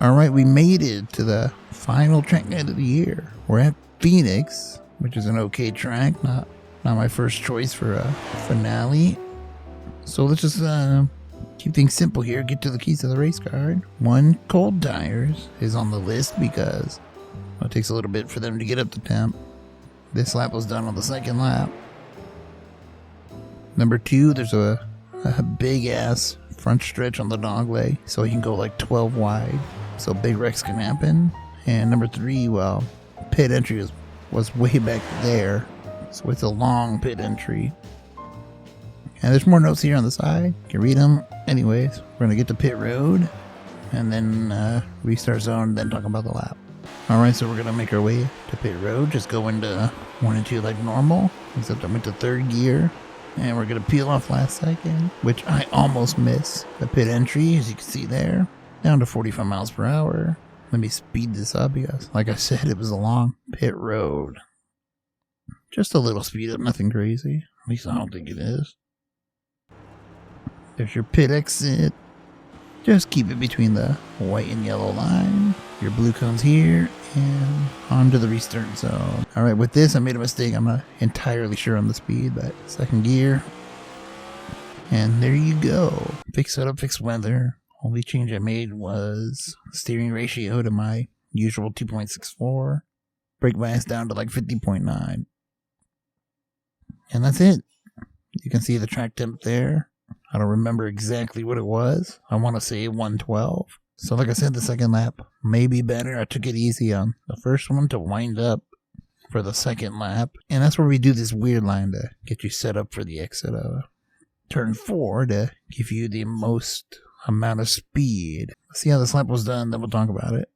Alright, we made it to the final track night of the year. We're at Phoenix, which is an okay track, not my first choice for a finale. So let's just keep things simple here, get to the keys to the race card. 1, cold tires is on the list because it takes a little bit for them to get up to temp. This lap was done on the second lap. Number 2, there's a big ass front stretch on the dog leg, so you can go like 12 wide, so big wrecks can happen. And number 3, well, pit entry was way back there, so it's a long pit entry. And there's more notes here on the side, you can read them. Anyways, we're gonna get to pit road and then restart zone, then talk about the lap. Alright, so we're gonna make our way to pit road, just go into 1 and 2 like normal, except I went to 3rd gear. And we're going to peel off last second, which I almost missed. The pit entry, as you can see there, down to 45 miles per hour. Let me speed this up because, like I said, it was a long pit road. Just a little speed up, nothing crazy. At least I don't think it is. There's your pit exit. Just keep it between the white and yellow line. Your blue cones here, and onto the restart zone. Alright, with this I made a mistake. I'm not entirely sure on the speed, but 2nd gear. And there you go. Fixed setup, fixed weather. Only change I made was steering ratio to my usual 2.64. Brake bias down to like 50.9. And that's it. You can see the track temp there. I don't remember exactly what it was. I want to say 112. So like I said, the second lap may be better. I took it easy on the first one to wind up for the second lap. And that's where we do this weird line to get you set up for the exit of turn 4 to give you the most amount of speed. Let's see how this lap was done, then we'll talk about it.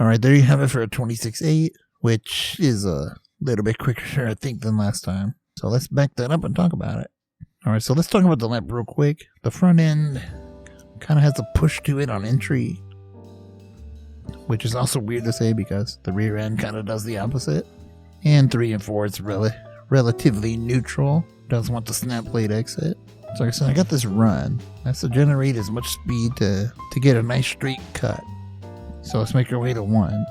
Alright, there you have it for a 26.8, which is a little bit quicker, I think, than last time. So let's back that up and talk about it. Alright, so let's talk about the lap real quick. The front end kind of has a push to it on entry, which is also weird to say because the rear end kind of does the opposite. And 3 and 4, it's relatively neutral. Doesn't want the snap plate exit. So like I said, I got this run. That's to generate as much speed to get a nice straight cut. So let's make our way to 1.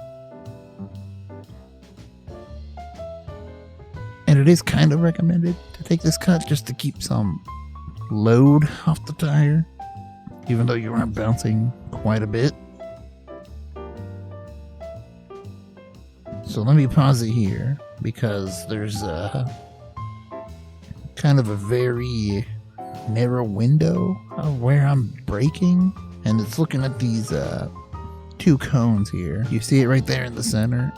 And it is kind of recommended to take this cut just to keep some load off the tire, even though you aren't bouncing quite a bit. So let me pause it here because there's kind of a very narrow window of where I'm braking, and it's looking at these 2 cones here. You see it right there in the center.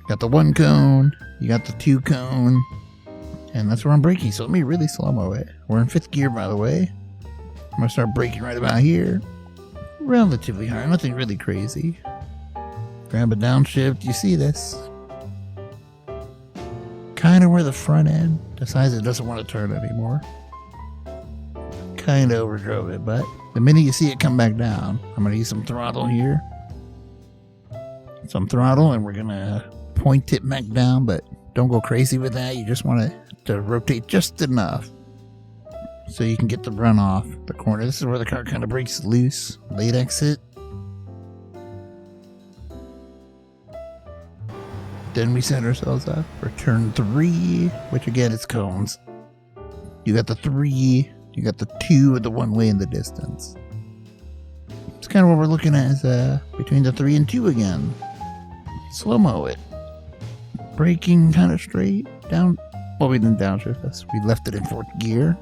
Got the 1 cone, you got the 2 cone, and that's where I'm braking. So let me really slow-mo it. We're in 5th gear, by the way. I'm gonna start braking right about here. Relatively high, nothing really crazy. Grab a downshift, you see this? Kind of where the front end decides it doesn't want to turn anymore. Kind of overdrove it, but the minute you see it come back down, I'm going to use some throttle here. Some throttle, and we're going to point it back down, but don't go crazy with that. You just want it to rotate just enough so you can get the run off the corner. This is where the car kind of breaks loose. Late exit. Then we set ourselves up for turn 3, which again is cones. You got the 3. You got the 2 and the 1 way in the distance. It's kind of what we're looking at is between the 3 and 2 again. Slow-mo it. Braking kind of straight down. Well, we didn't downshift this. We left it in 4th gear.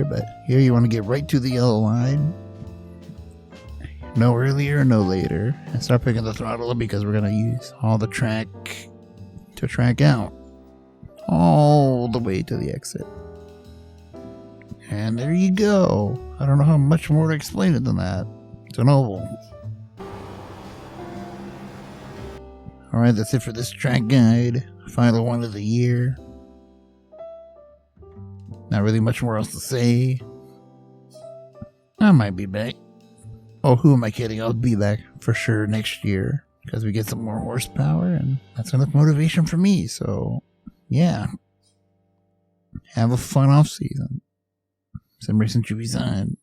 But here you want to get right to the yellow line. No earlier, no later. And start picking the throttle up because we're going to use all the track to track out all the way to the exit. And there you go. I don't know how much more to explain it than that. It's an oval. Alright, that's it for this track guide. Final one of the year. Not really much more else to say. I might be back. Oh, who am I kidding? I'll be back for sure next year. Because we get some more horsepower, and that's enough motivation for me. So, yeah. Have a fun off season. Sim Racing Chewy sign.